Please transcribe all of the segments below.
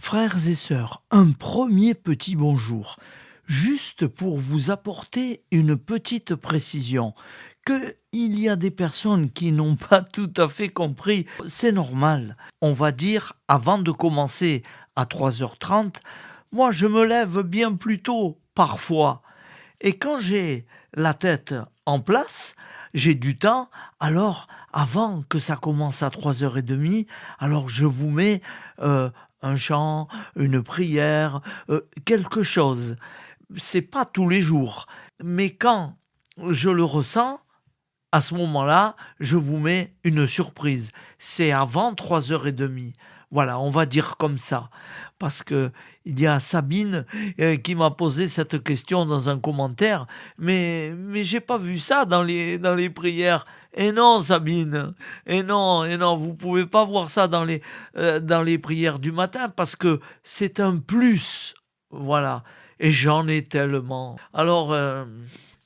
Frères et sœurs, un premier petit bonjour, juste pour vous apporter une petite précision, qu'il y a des personnes qui n'ont pas tout à fait compris, c'est normal. On va dire, avant de commencer à 3h30, moi je me lève bien plus tôt, parfois. Et quand j'ai la tête en place, j'ai du temps, alors avant que ça commence à 3h30, alors je vous mets un chant, une prière, quelque chose. C'est pas tous les jours, mais quand je le ressens, à ce moment-là, je vous mets une surprise. C'est avant 3h30. Voilà, on va dire comme ça. Parce que il y a Sabine qui m'a posé cette question dans un commentaire. Mais j'ai pas vu ça dans les prières. Et non, Sabine. Et non, vous pouvez pas voir ça dans les prières du matin parce que c'est un plus. Voilà. Et j'en ai tellement. Alors,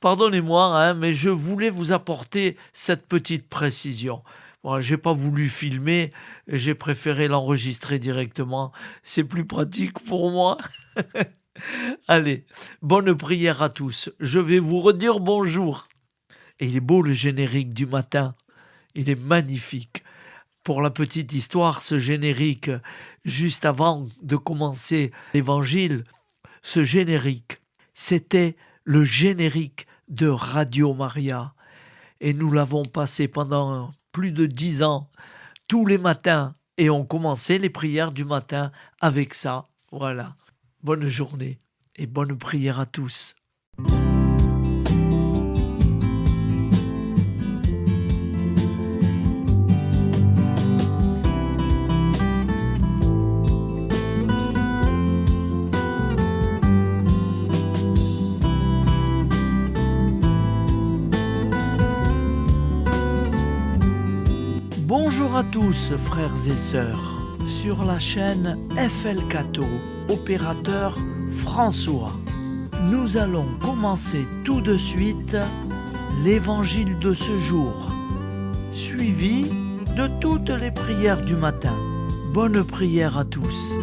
pardonnez-moi, hein, mais je voulais vous apporter cette petite précision. Bon, j'ai pas voulu filmer, j'ai préféré l'enregistrer directement. C'est plus pratique pour moi. Allez, bonne prière à tous. Je vais vous redire bonjour. Et il est beau le générique du matin. Il est magnifique. Pour la petite histoire, ce générique, juste avant de commencer l'évangile, ce générique, c'était le générique de Radio Maria. Et nous l'avons passé pendant plus de 10 ans, tous les matins. Et on commençait les prières du matin avec ça. Voilà. Bonne journée et bonne prière à tous. Bonjour à tous, frères et sœurs, sur la chaîne FL Cato, opérateur François. Nous allons commencer tout de suite l'évangile de ce jour, suivi de toutes les prières du matin. Bonne prière à tous.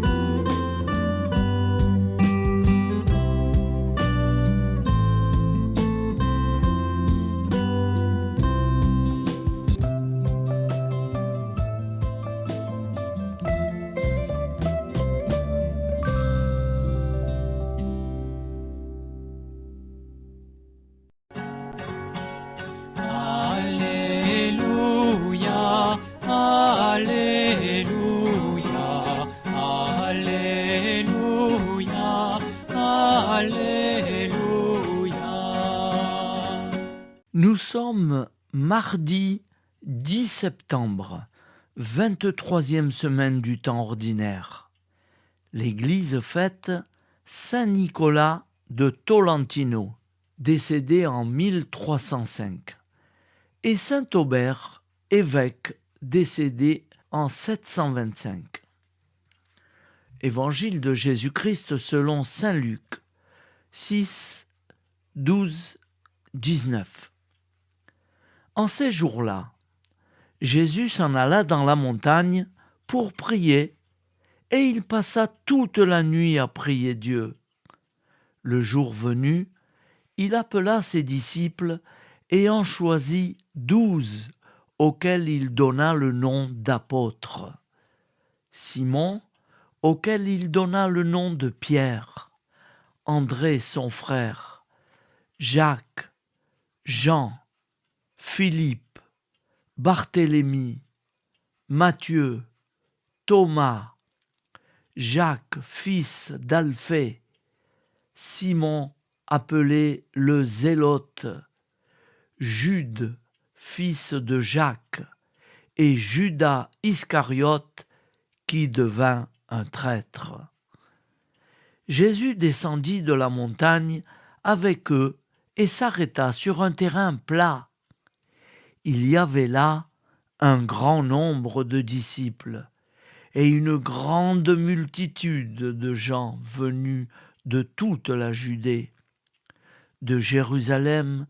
Alléluia, Alléluia, Alléluia, Alléluia. Nous sommes mardi 10 septembre, 23e semaine du temps ordinaire. L'Église fête Saint Nicolas de Tolentino, décédé en 1305, et Saint Aubert, évêque, décédé en 725. Évangile de Jésus-Christ selon Saint Luc, 6, 12, 19. En ces jours-là, Jésus s'en alla dans la montagne pour prier, et il passa toute la nuit à prier Dieu. Le jour venu, il appela ses disciples et en choisit 12, auxquels il donna le nom d'apôtres. Simon, auquel il donna le nom de Pierre, André son frère, Jacques, Jean, Philippe, Barthélemy, Matthieu, Thomas, Jacques, fils d'Alphée, Simon, appelé le Zélote, Jude, fils de Jacques, et Judas Iscariote, qui devint un traître. Jésus descendit de la montagne avec eux et s'arrêta sur un terrain plat. Il y avait là un grand nombre de disciples et une grande multitude de gens venus de toute la Judée, de Jérusalem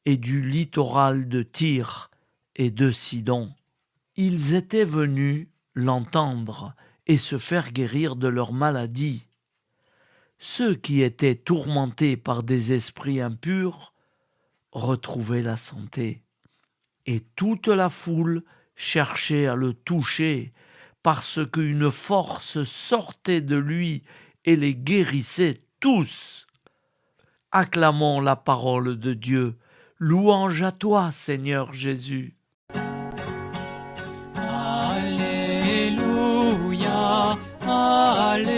et du littoral de Tyr et de Sidon. Ils étaient venus l'entendre et se faire guérir de leur maladie. Ceux qui étaient tourmentés par des esprits impurs retrouvaient la santé. Et toute la foule cherchait à le toucher parce qu'une force sortait de lui et les guérissait tous. Acclamons la parole de Dieu. Louange à toi, Seigneur Jésus. Alléluia, Alléluia,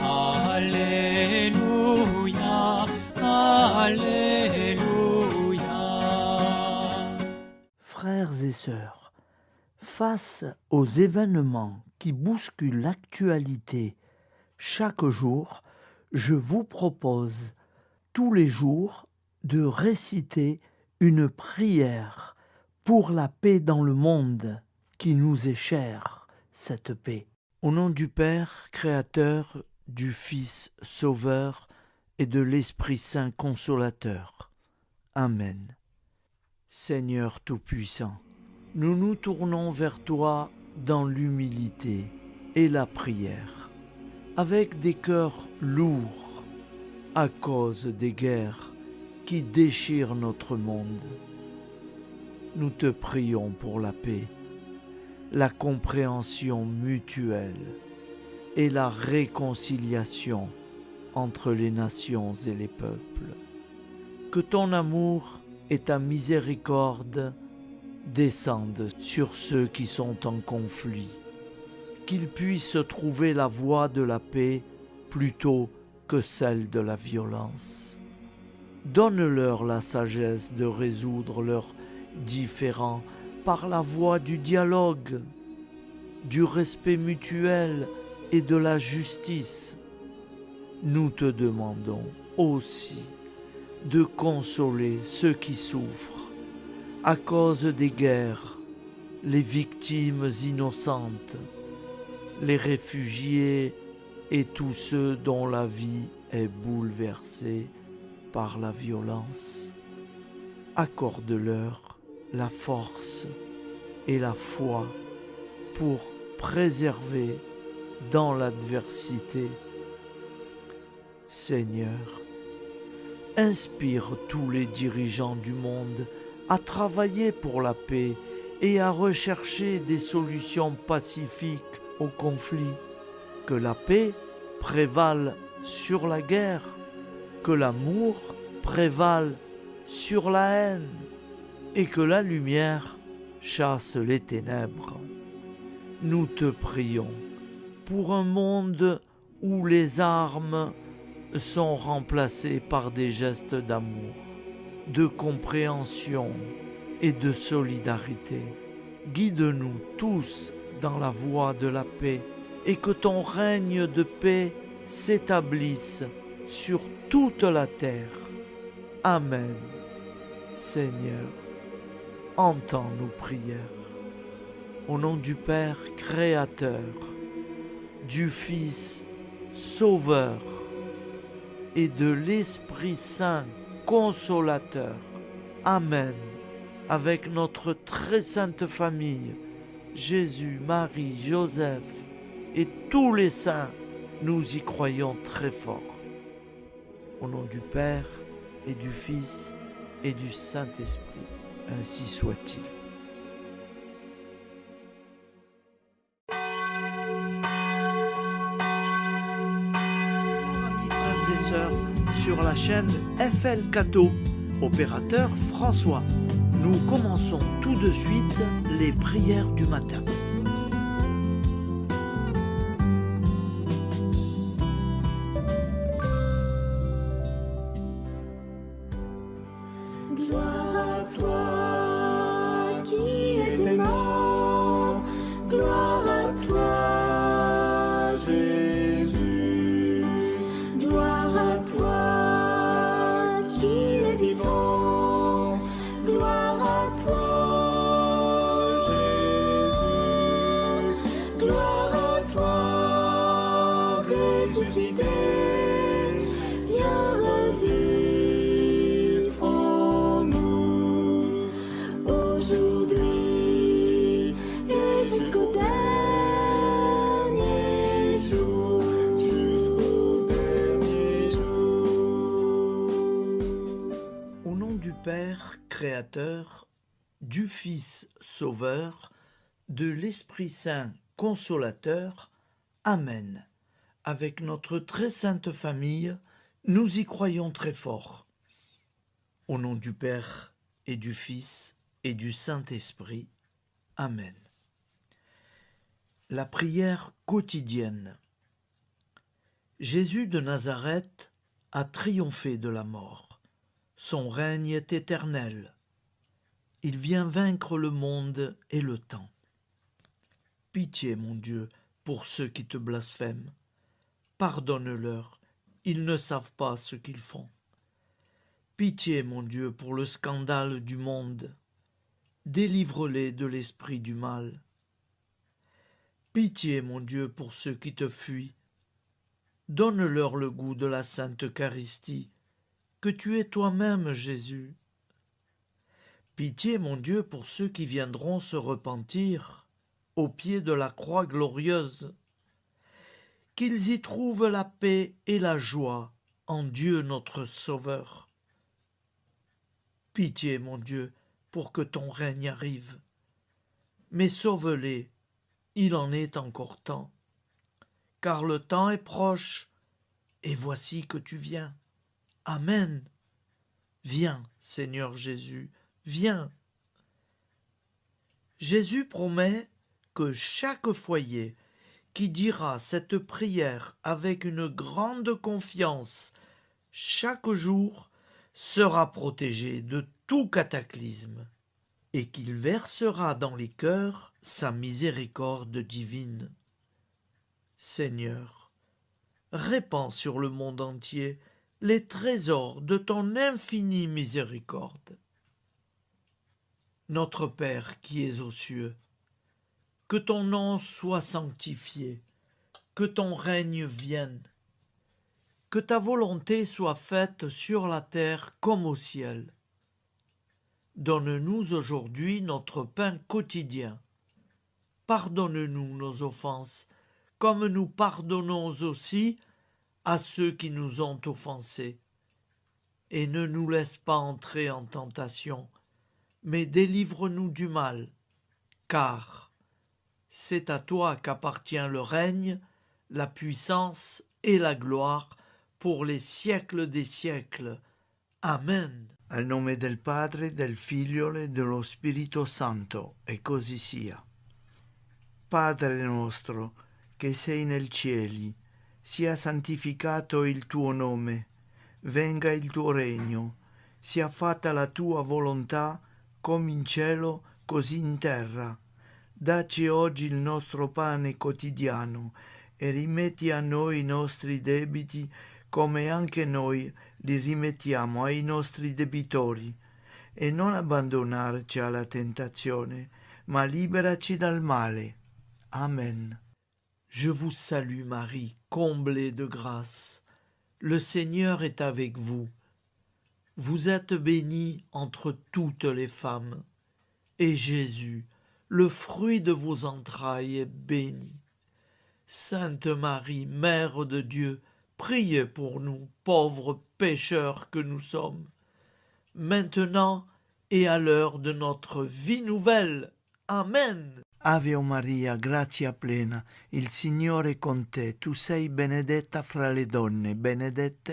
Alléluia, Alléluia. Frères et sœurs, face aux événements qui bousculent l'actualité chaque jour, je vous propose tous les jours de réciter une prière pour la paix dans le monde qui nous est chère, cette paix. Au nom du Père, Créateur, du Fils, Sauveur et de l'Esprit Saint Consolateur. Amen. Seigneur Tout-Puissant, nous nous tournons vers toi dans l'humilité et la prière, avec des cœurs lourds à cause des guerres qui déchirent notre monde. Nous te prions pour la paix, la compréhension mutuelle et la réconciliation entre les nations et les peuples. Que ton amour et ta miséricorde descendent sur ceux qui sont en conflit, qu'ils puissent trouver la voie de la paix plutôt que celle de la violence. Donne-leur la sagesse de résoudre leurs différends par la voie du dialogue, du respect mutuel et de la justice. Nous te demandons aussi de consoler ceux qui souffrent à cause des guerres, les victimes innocentes, les réfugiés et tous ceux dont la vie est bouleversée par la violence. Accorde-leur la force et la foi pour préserver dans l'adversité. Seigneur, inspire tous les dirigeants du monde à travailler pour la paix et à rechercher des solutions pacifiques aux conflits. Que la paix prévale sur la guerre, que l'amour prévale sur la haine et que la lumière chasse les ténèbres. Nous te prions pour un monde où les armes sont remplacées par des gestes d'amour, de compréhension et de solidarité. Guide-nous tous dans la voie de la paix et que ton règne de paix s'établisse sur toute la terre. Amen. Seigneur, entends nos prières. Au nom du Père Créateur, du Fils Sauveur et de l'Esprit Saint Consolateur. Amen. Avec notre très sainte famille, Jésus, Marie, Joseph et tous les saints, nous y croyons très fort. Au nom du Père et du Fils et du Saint-Esprit, ainsi soit-il. Bonjour amis frères et sœurs sur la chaîne FL Cato, opérateur François. Nous commençons tout de suite les prières du matin. Gloire à toi qui étais mort, gloire à toi Jésus, gloire à toi qui es vivant, gloire à toi Jésus. Créateur, du Fils Sauveur, de l'Esprit Saint Consolateur. Amen. Avec notre très sainte famille, nous y croyons très fort. Au nom du Père et du Fils et du Saint-Esprit. Amen. La prière quotidienne. Jésus de Nazareth a triomphé de la mort. Son règne est éternel. Il vient vaincre le monde et le temps. Pitié, mon Dieu, pour ceux qui te blasphèment. Pardonne-leur, ils ne savent pas ce qu'ils font. Pitié, mon Dieu, pour le scandale du monde. Délivre-les de l'esprit du mal. Pitié, mon Dieu, pour ceux qui te fuient. Donne-leur le goût de la Sainte Eucharistie, que tu es toi-même, Jésus. Pitié, mon Dieu, pour ceux qui viendront se repentir au pied de la croix glorieuse, qu'ils y trouvent la paix et la joie en Dieu notre Sauveur. Pitié, mon Dieu, pour que ton règne arrive. Mais sauve-les, il en est encore temps, car le temps est proche, et voici que tu viens. Amen. Viens, Seigneur Jésus, viens. Jésus promet que chaque foyer qui dira cette prière avec une grande confiance chaque jour sera protégé de tout cataclysme et qu'il versera dans les cœurs sa miséricorde divine. Seigneur, répands sur le monde entier les trésors de ton infinie miséricorde. Notre Père qui es aux cieux, que ton nom soit sanctifié, que ton règne vienne, que ta volonté soit faite sur la terre comme au ciel. Donne-nous aujourd'hui notre pain quotidien. Pardonne-nous nos offenses, comme nous pardonnons aussi à ceux qui nous ont offensés. Et ne nous laisse pas entrer en tentation, mais délivre-nous du mal, car c'est à toi qu'appartient le règne, la puissance et la gloire pour les siècles des siècles. Amen. Al nome del Padre, del Figlio e dello Spirito Santo, e così sia. Padre nostro, che sei nel cieli, sia santificato il tuo nome, venga il tuo regno, sia fatta la tua volontà, come in cielo, così in terra. Dacci oggi il nostro pane quotidiano e rimetti a noi i nostri debiti come anche noi li rimettiamo ai nostri debitori, e non abbandonarci alla tentazione, ma liberaci dal male. Amen. Je vous salue Marie, comblée de grâce. Le Seigneur est avec vous. Vous êtes bénie entre toutes les femmes, et Jésus, le fruit de vos entrailles, est béni. Sainte Marie, Mère de Dieu, priez pour nous, pauvres pécheurs que nous sommes, maintenant et à l'heure de notre vie nouvelle. Amen. Ave Maria, grazia plena, il Signore è con te, tu sei benedetta fra le donne, benedetto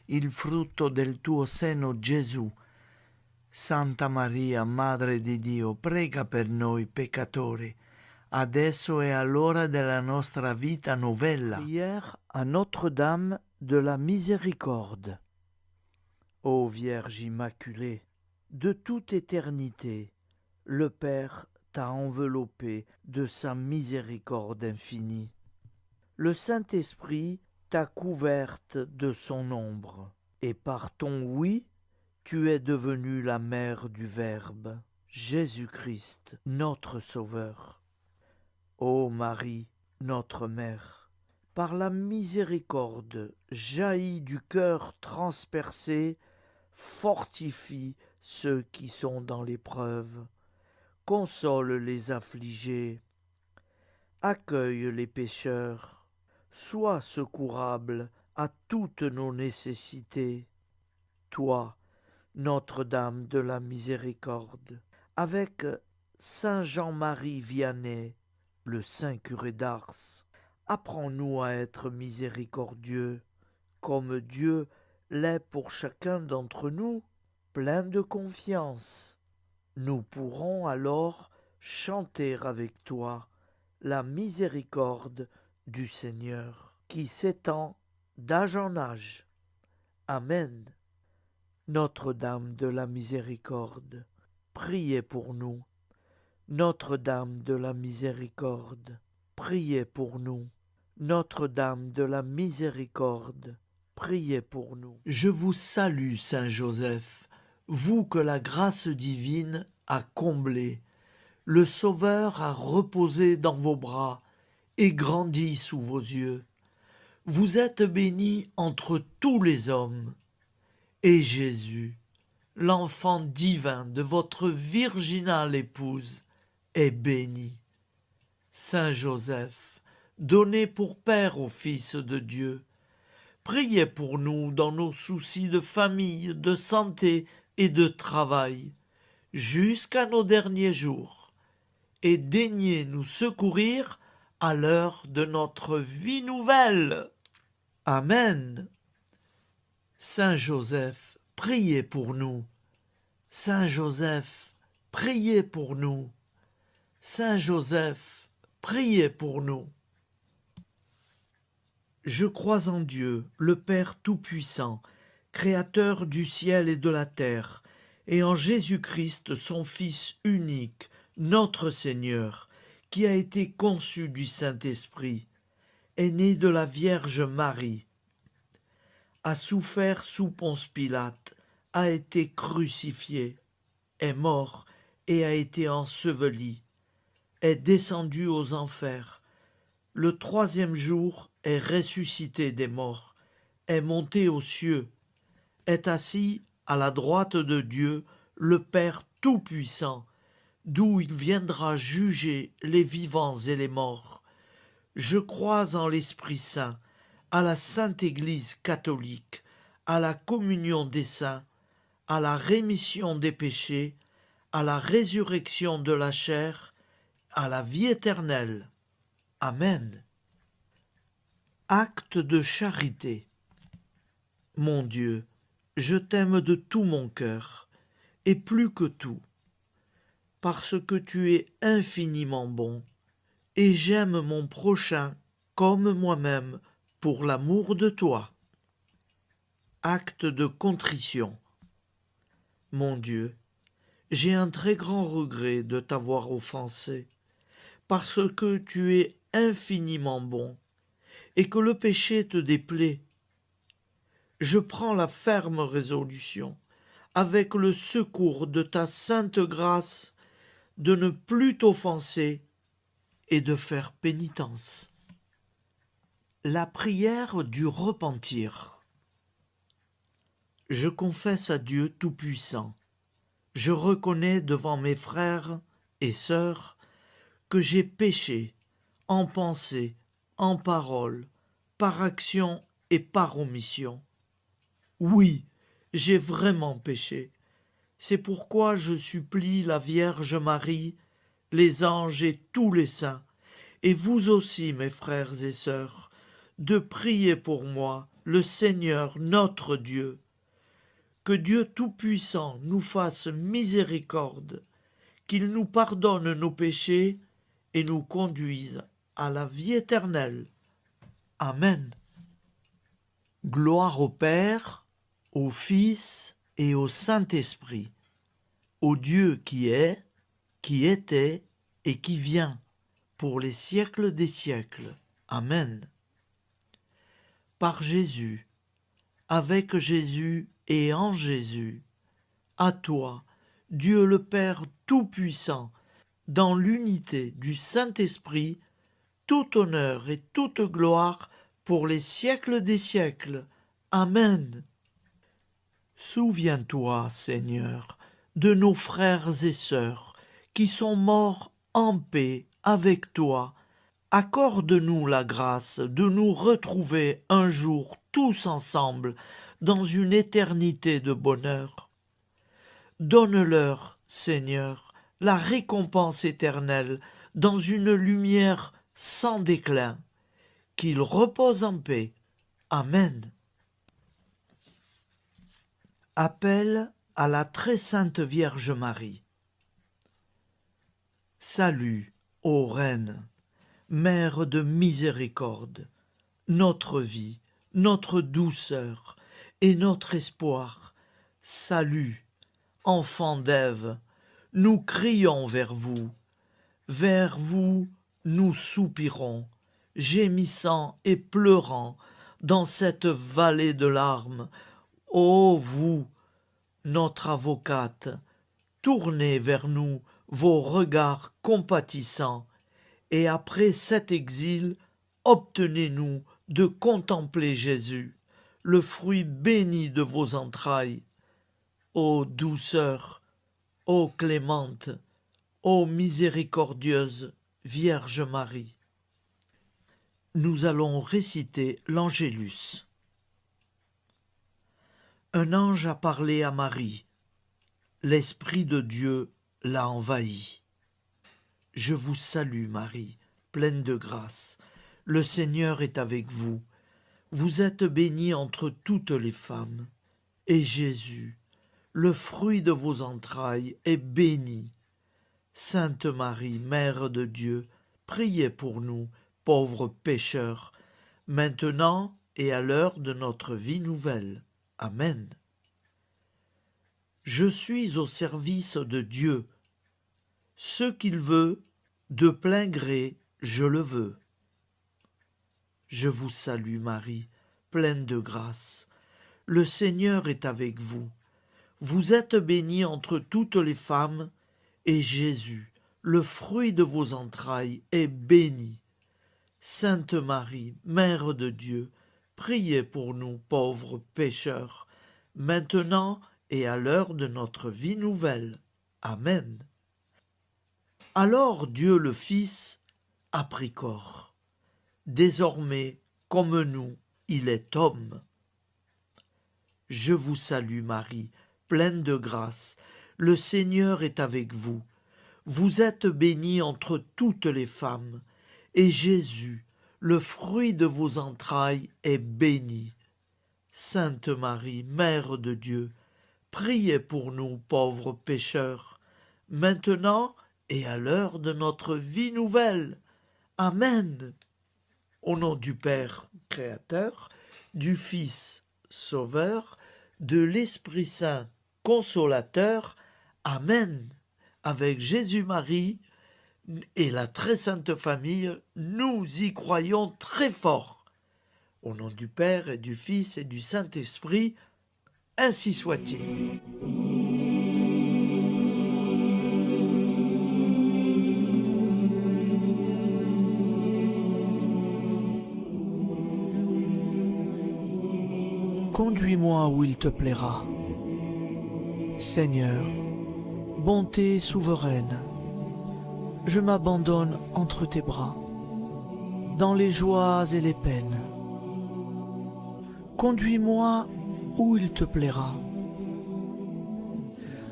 il frutto del tuo seno, Gesù. Santa Maria, Madre di Dio, prega per noi peccatori, adesso e all'ora della nostra vita novella. Prière à Notre-Dame de la Miséricorde. Ô Vierge Immaculée, de toute éternité, le Père t'a enveloppé de sa miséricorde infinie. Le Saint-Esprit t'a couverte de son ombre, et par ton oui, tu es devenue la mère du Verbe, Jésus-Christ, notre Sauveur. Ô Marie, notre Mère, par la miséricorde jaillie du cœur transpercé, fortifie ceux qui sont dans l'épreuve, console les affligés, accueille les pécheurs, sois secourable à toutes nos nécessités. Toi, Notre-Dame de la Miséricorde. Avec Saint Jean-Marie Vianney, le Saint curé d'Ars, apprends-nous à être miséricordieux, comme Dieu l'est pour chacun d'entre nous, plein de confiance. Nous pourrons alors chanter avec toi la miséricorde du Seigneur, qui s'étend d'âge en âge. Amen. Notre-Dame de la Miséricorde, priez pour nous. Notre-Dame de la Miséricorde, priez pour nous. Notre-Dame de la Miséricorde, priez pour nous. Je vous salue, Saint Joseph, vous que la grâce divine a comblé. Le Sauveur a reposé dans vos bras et grandi sous vos yeux. Vous êtes béni entre tous les hommes. Et Jésus, l'enfant divin de votre virginale épouse, est béni. Saint Joseph, donné pour Père au Fils de Dieu, priez pour nous dans nos soucis de famille, de santé et de travail, jusqu'à nos derniers jours, et daignez nous secourir à l'heure de notre vie nouvelle. Amen. Saint Joseph, priez pour nous. Saint Joseph, priez pour nous. Saint Joseph, priez pour nous. Je crois en Dieu, le Père Tout-Puissant, Créateur du ciel et de la terre, et en Jésus-Christ, son Fils unique, notre Seigneur, qui a été conçu du Saint-Esprit, est né de la Vierge Marie, a souffert sous Ponce Pilate, a été crucifié, est mort et a été enseveli, est descendu aux enfers, le troisième jour est ressuscité des morts, est monté aux cieux, est assis à la droite de Dieu, le Père Tout-Puissant, d'où il viendra juger les vivants et les morts. Je crois en l'Esprit Saint, à la Sainte Église catholique, à la communion des saints, à la rémission des péchés, à la résurrection de la chair, à la vie éternelle. Amen. Acte de charité. Mon Dieu, je t'aime de tout mon cœur, et plus que tout, parce que tu es infiniment bon, et j'aime mon prochain comme moi-même, pour l'amour de toi. Acte de contrition. Mon Dieu, j'ai un très grand regret de t'avoir offensé, parce que tu es infiniment bon, et que le péché te déplaît. Je prends la ferme résolution, avec le secours de ta sainte grâce, de ne plus t'offenser et de faire pénitence. La prière du repentir. Je confesse à Dieu Tout-Puissant, je reconnais devant mes frères et sœurs que j'ai péché en pensée, en parole, par action et par omission. Oui, j'ai vraiment péché. C'est pourquoi je supplie la Vierge Marie, les anges et tous les saints, et vous aussi, mes frères et sœurs, de prier pour moi, le Seigneur notre Dieu. Que Dieu Tout-Puissant nous fasse miséricorde, qu'il nous pardonne nos péchés et nous conduise à la vie éternelle. Amen. Gloire au Père, au Fils et au Saint-Esprit, au Dieu qui est, qui était et qui vient, pour les siècles des siècles. Amen. Par Jésus, avec Jésus et en Jésus, à toi, Dieu le Père Tout-Puissant, dans l'unité du Saint-Esprit, tout honneur et toute gloire pour les siècles des siècles. Amen. Souviens-toi, Seigneur, de nos frères et sœurs qui sont morts en paix avec toi. Accorde-nous la grâce de nous retrouver un jour tous ensemble dans une éternité de bonheur. Donne-leur, Seigneur, la récompense éternelle dans une lumière sans déclin. Qu'ils reposent en paix. Amen. Appel à la très sainte Vierge Marie. Salut, ô Reine, Mère de miséricorde, notre vie, notre douceur et notre espoir. Salut, enfant d'Ève, nous crions vers vous nous soupirons, gémissant et pleurant dans cette vallée de larmes. Ô vous, notre avocate, tournez vers nous vos regards compatissants, et après cet exil, obtenez-nous de contempler Jésus, le fruit béni de vos entrailles. Ô douceur, ô clémente, ô miséricordieuse Vierge Marie. Nous allons réciter l'Angélus. Un ange a parlé à Marie. L'Esprit de Dieu l'a envahie. Je vous salue Marie, pleine de grâce. Le Seigneur est avec vous. Vous êtes bénie entre toutes les femmes. Et Jésus, le fruit de vos entrailles, est béni. Sainte Marie, Mère de Dieu, priez pour nous, pauvres pécheurs, maintenant et à l'heure de notre vie nouvelle. Amen. Je suis au service de Dieu. Ce qu'il veut, de plein gré, je le veux. Je vous salue Marie, pleine de grâce. Le Seigneur est avec vous. Vous êtes bénie entre toutes les femmes, et Jésus, le fruit de vos entrailles, est béni. Sainte Marie, Mère de Dieu, priez pour nous pauvres pécheurs, maintenant et à l'heure de notre vie nouvelle. Amen. Alors Dieu le Fils a pris corps. Désormais, comme nous, il est homme. Je vous salue Marie, pleine de grâce. Le Seigneur est avec vous. Vous êtes bénie entre toutes les femmes, et Jésus, le fruit de vos entrailles, est béni. Sainte Marie, Mère de Dieu, priez pour nous pauvres pécheurs, maintenant et à l'heure de notre vie nouvelle. Amen. Au nom du Père Créateur, du Fils Sauveur, de l'Esprit Saint Consolateur. Amen. Avec Jésus-Marie et la très sainte famille, nous y croyons très fort. Au nom du Père et du Fils et du Saint-Esprit, ainsi soit-il. Conduis-moi où il te plaira. Seigneur, bonté souveraine, je m'abandonne entre tes bras, dans les joies et les peines. Conduis-moi où il te plaira.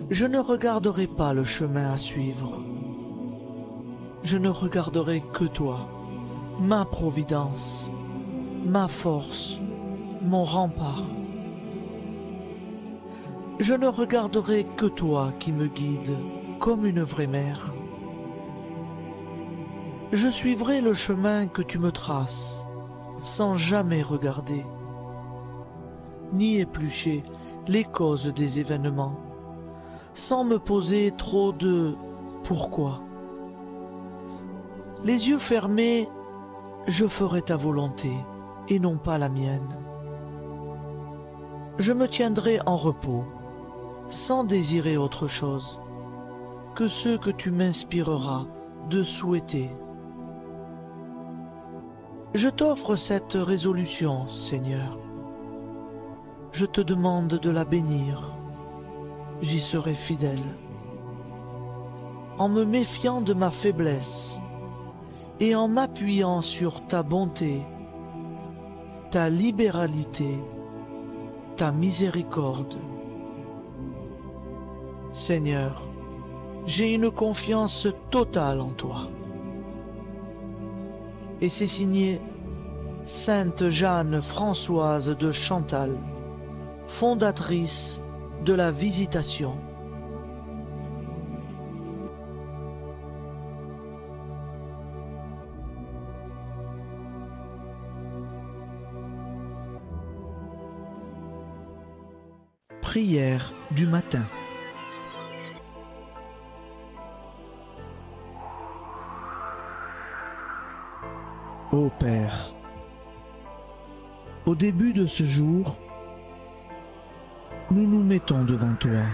Je ne regarderai pas le chemin à suivre. Je ne regarderai que toi, ma providence, ma force, mon rempart. Je ne regarderai que toi qui me guides comme une vraie mère. Je suivrai le chemin que tu me traces, sans jamais regarder, ni éplucher les causes des événements, sans me poser trop de « pourquoi ». Les yeux fermés, je ferai ta volonté et non pas la mienne. Je me tiendrai en repos, sans désirer autre chose que ce que tu m'inspireras de souhaiter. Je t'offre cette résolution, Seigneur. Je te demande de la bénir. J'y serai fidèle. En me méfiant de ma faiblesse et en m'appuyant sur ta bonté, ta libéralité, ta miséricorde. Seigneur, j'ai une confiance totale en toi. Et c'est signé Sainte Jeanne Françoise de Chantal, fondatrice de la Visitation. Prière du matin. Ô Père, au début de ce jour, nous nous mettons devant toi.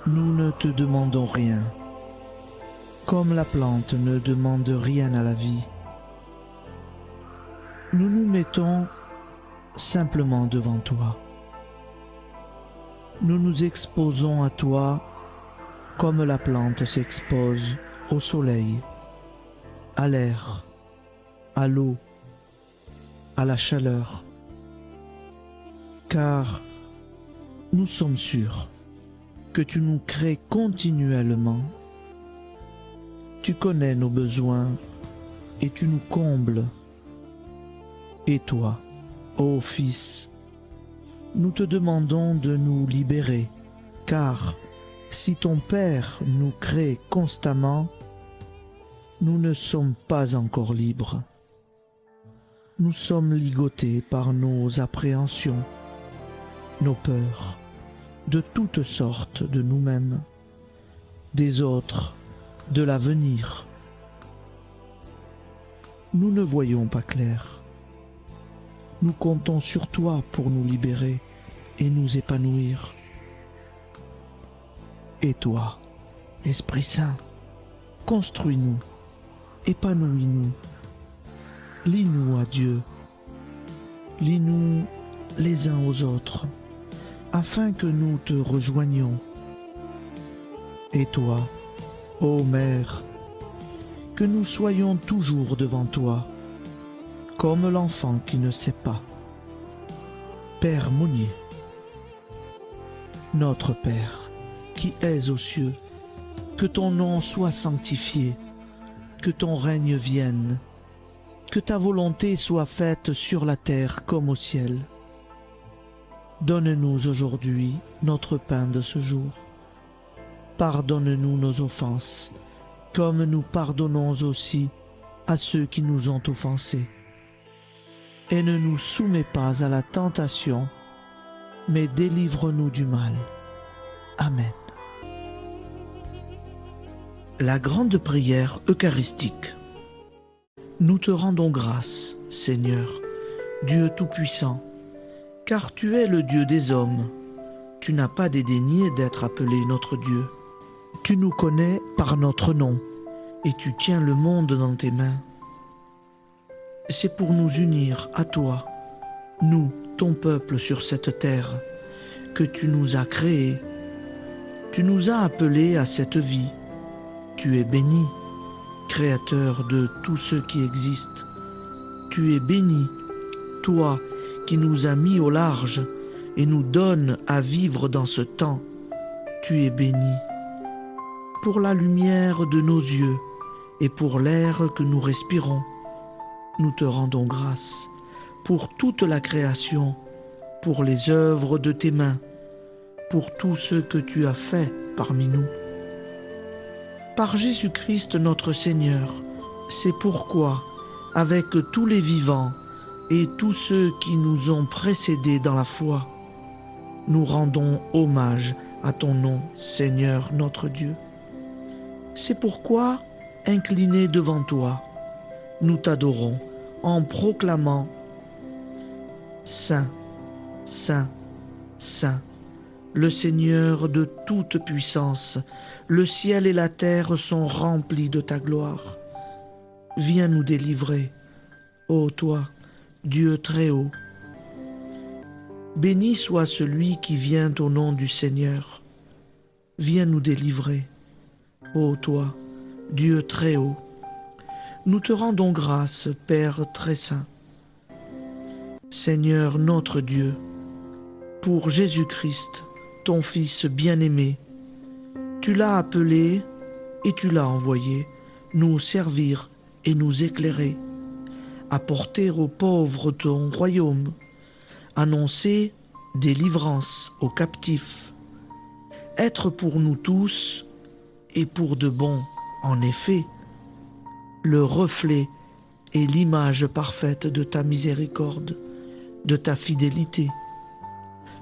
Nous ne te demandons rien, comme la plante ne demande rien à la vie. Nous nous mettons simplement devant toi. Nous nous exposons à toi comme la plante s'expose au soleil, à l'air, à l'eau, à la chaleur. Car nous sommes sûrs que tu nous crées continuellement. Tu connais nos besoins et tu nous combles. Et toi, ô Fils, nous te demandons de nous libérer, car si ton Père nous crée constamment, nous ne sommes pas encore libres. Nous sommes ligotés par nos appréhensions, nos peurs, de toutes sortes de nous-mêmes, des autres, de l'avenir. Nous ne voyons pas clair. Nous comptons sur toi pour nous libérer et nous épanouir. Et toi, Esprit Saint, construis-nous, épanouis-nous, lie-nous à Dieu, lie-nous les uns aux autres, afin que nous te rejoignions. Et toi, ô Mère, que nous soyons toujours devant toi, comme l'enfant qui ne sait pas. Père Monnier, notre Père, qui es aux cieux, que ton nom soit sanctifié, que ton règne vienne, que ta volonté soit faite sur la terre comme au ciel. Donne-nous aujourd'hui notre pain de ce jour. Pardonne-nous nos offenses, comme nous pardonnons aussi à ceux qui nous ont offensés. Et ne nous soumets pas à la tentation, mais délivre-nous du mal. Amen. La grande prière eucharistique. Nous te rendons grâce, Seigneur, Dieu Tout-Puissant, car tu es le Dieu des hommes. Tu n'as pas dédaigné d'être appelé notre Dieu. Tu nous connais par notre nom, et tu tiens le monde dans tes mains. C'est pour nous unir à toi, nous, ton peuple sur cette terre, que tu nous as créés. Tu nous as appelés à cette vie. Tu es béni, Créateur de tout ce qui existe. Tu es béni, toi qui nous as mis au large et nous donnes à vivre dans ce temps. Tu es béni. Pour la lumière de nos yeux et pour l'air que nous respirons, nous te rendons grâce. Pour toute la création, pour les œuvres de tes mains, pour tout ce que tu as fait parmi nous. Par Jésus-Christ notre Seigneur, c'est pourquoi, avec tous les vivants et tous ceux qui nous ont précédés dans la foi, nous rendons hommage à ton nom, Seigneur notre Dieu. C'est pourquoi, inclinés devant toi, nous t'adorons en proclamant « Saint, Saint, Saint ». Le Seigneur de toute puissance, le ciel et la terre sont remplis de ta gloire. Viens nous délivrer, ô toi, Dieu très haut. Béni soit celui qui vient au nom du Seigneur. Viens nous délivrer, ô toi, Dieu très haut. Nous te rendons grâce, Père très saint. Seigneur notre Dieu, pour Jésus-Christ, ton Fils bien-aimé. Tu l'as appelé et tu l'as envoyé nous servir et nous éclairer, apporter aux pauvres ton royaume, annoncer délivrance aux captifs, être pour nous tous et pour de bon, en effet, le reflet et l'image parfaite de ta miséricorde, de ta fidélité.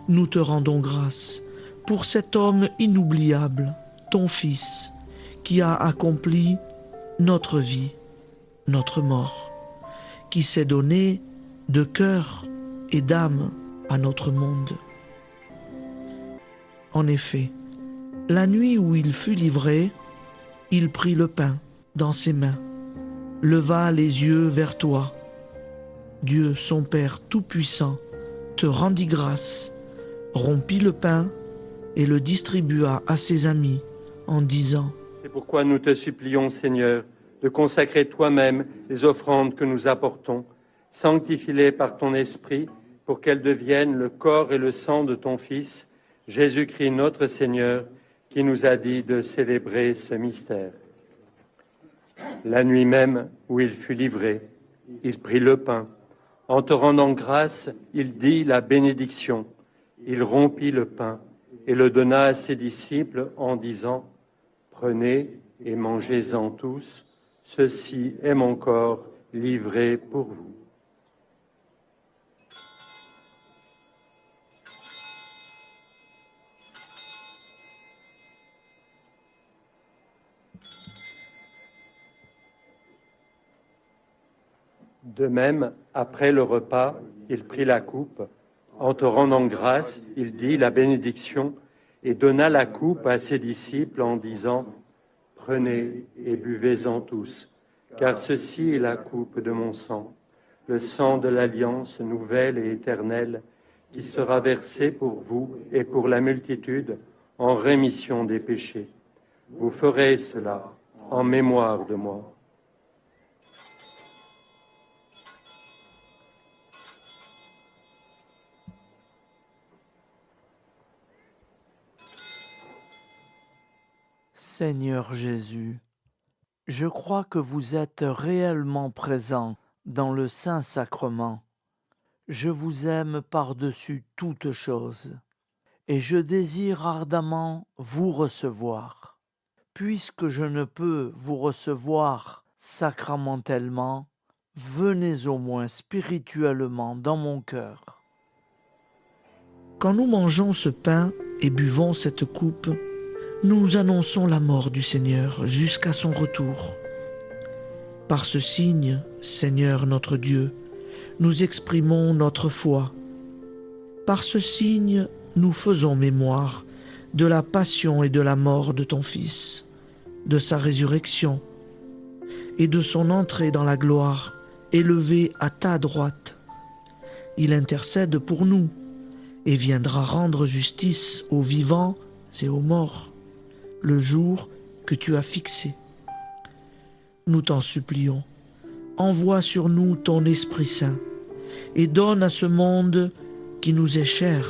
Nous te rendons grâce pour cet homme inoubliable, ton Fils, qui a accompli notre vie, notre mort, qui s'est donné de cœur et d'âme à notre monde. En effet, la nuit où il fut livré, il prit le pain dans ses mains, leva les yeux vers toi. Dieu, son Père Tout-Puissant, te rendit grâce, rompit le pain et le distribua à ses amis en disant: C'est pourquoi nous te supplions, Seigneur, de consacrer toi-même les offrandes que nous apportons. Sanctifie-les par ton Esprit pour qu'elles deviennent le corps et le sang de ton Fils, Jésus-Christ notre Seigneur, qui nous a dit de célébrer ce mystère. La nuit même où il fut livré, il prit le pain. En te rendant grâce, il dit la bénédiction. Il rompit le pain et le donna à ses disciples en disant: Prenez et mangez-en tous, ceci est mon corps livré pour vous. De même, après le repas, il prit la coupe. En te rendant grâce, il dit la bénédiction et donna la coupe à ses disciples en disant: Prenez et buvez-en tous, car ceci est la coupe de mon sang, le sang de l'alliance nouvelle et éternelle, qui sera versé pour vous et pour la multitude en rémission des péchés. Vous ferez cela en mémoire de moi. Seigneur Jésus, je crois que vous êtes réellement présent dans le Saint-Sacrement. Je vous aime par-dessus toute chose et je désire ardemment vous recevoir. Puisque je ne peux vous recevoir sacramentellement, venez au moins spirituellement dans mon cœur. Quand nous mangeons ce pain et buvons cette coupe, nous annonçons la mort du Seigneur jusqu'à son retour. Par ce signe, Seigneur notre Dieu, nous exprimons notre foi. Par ce signe, nous faisons mémoire de la passion et de la mort de ton Fils, de sa résurrection et de son entrée dans la gloire, élevé à ta droite. Il intercède pour nous et viendra rendre justice aux vivants et aux morts, le jour que tu as fixé. Nous t'en supplions, envoie sur nous ton Esprit Saint et donne à ce monde qui nous est cher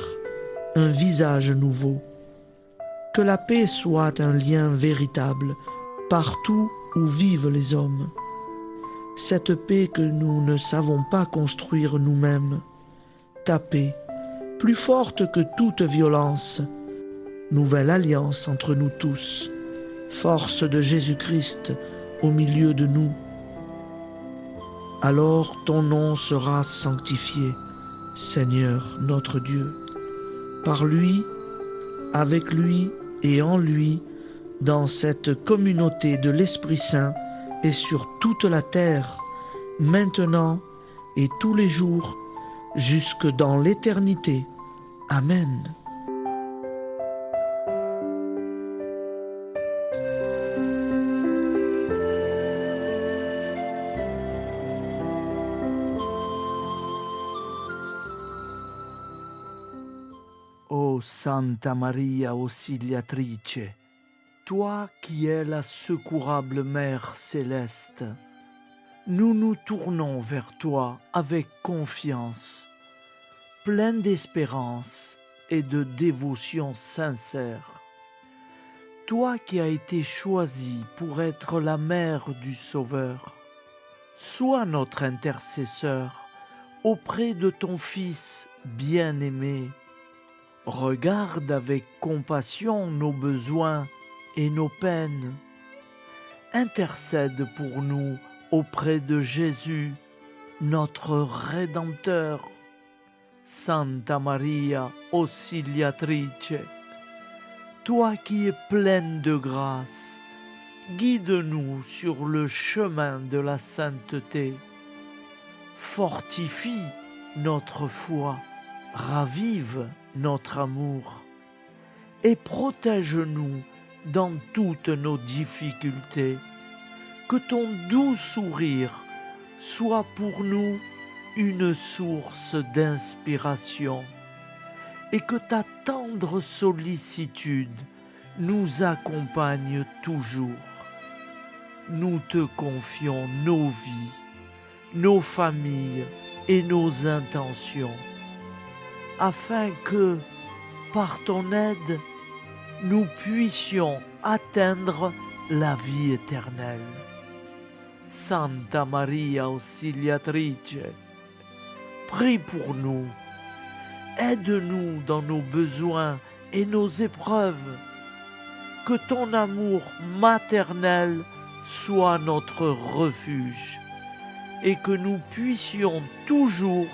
un visage nouveau. Que la paix soit un lien véritable partout où vivent les hommes. Cette paix que nous ne savons pas construire nous-mêmes, ta paix, plus forte que toute violence, nouvelle alliance entre nous tous, force de Jésus-Christ au milieu de nous. Alors ton nom sera sanctifié, Seigneur notre Dieu. Par lui, avec lui et en lui, dans cette communauté de l'Esprit Saint et sur toute la terre, maintenant et tous les jours, jusque dans l'éternité. Amen. Ô Santa Maria Auxiliatrice, toi qui es la secourable Mère céleste, nous nous tournons vers toi avec confiance, pleins d'espérance et de dévotion sincère. Toi qui as été choisi pour être la mère du Sauveur, sois notre intercesseur auprès de ton Fils bien-aimé. Regarde avec compassion nos besoins et nos peines. Intercède pour nous auprès de Jésus, notre Rédempteur. Santa Maria Auxiliatrice, toi qui es pleine de grâce, guide-nous sur le chemin de la sainteté. Fortifie notre foi, ravive notre amour et protège-nous dans toutes nos difficultés. Que ton doux sourire soit pour nous une source d'inspiration et que ta tendre sollicitude nous accompagne toujours. Nous te confions nos vies, nos familles et nos intentions, afin que, par ton aide, nous puissions atteindre la vie éternelle. Santa Maria Auxiliatrice, prie pour nous, aide-nous dans nos besoins et nos épreuves, que ton amour maternel soit notre refuge et que nous puissions toujours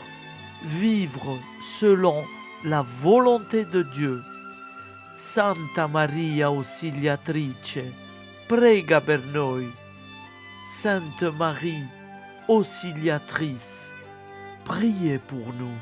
vivre selon la volonté de Dieu. Santa Maria Auxiliatrice, prega per noi. Sainte Marie, Auxiliatrice, priez pour nous.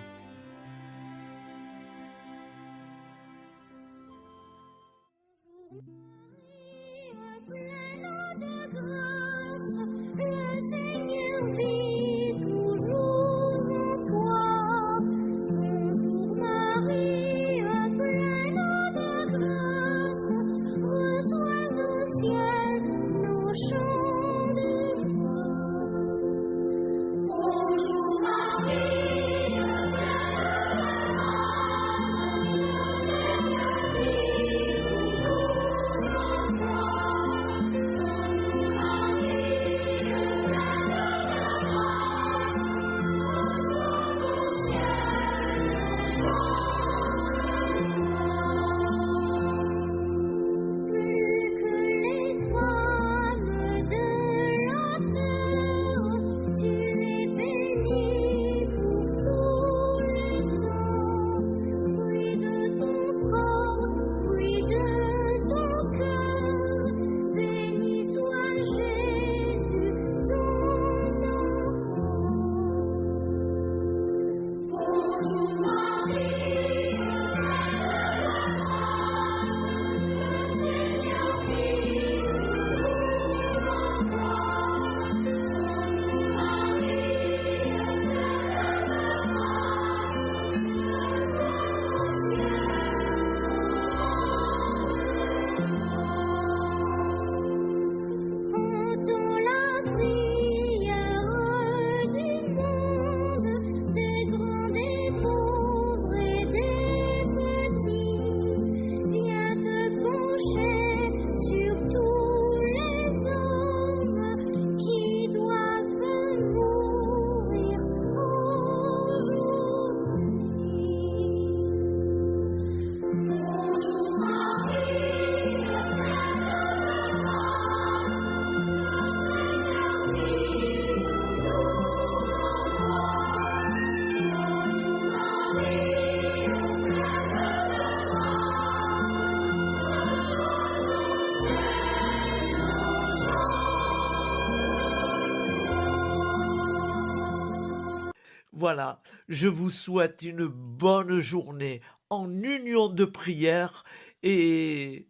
Voilà, je vous souhaite une bonne journée en union de prière et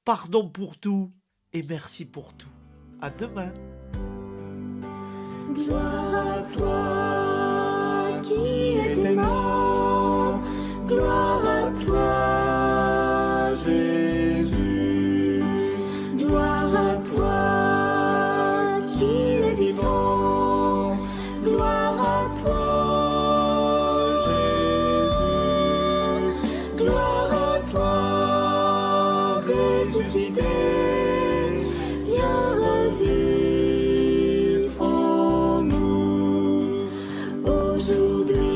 pardon pour tout et merci pour tout. À demain. Gloire à toi qui étais mort, gloire à toi Jésus, gloire à toi qui es vivant, gloire à toi Jésus, gloire cité, viens revivre en nous. Aujourd'hui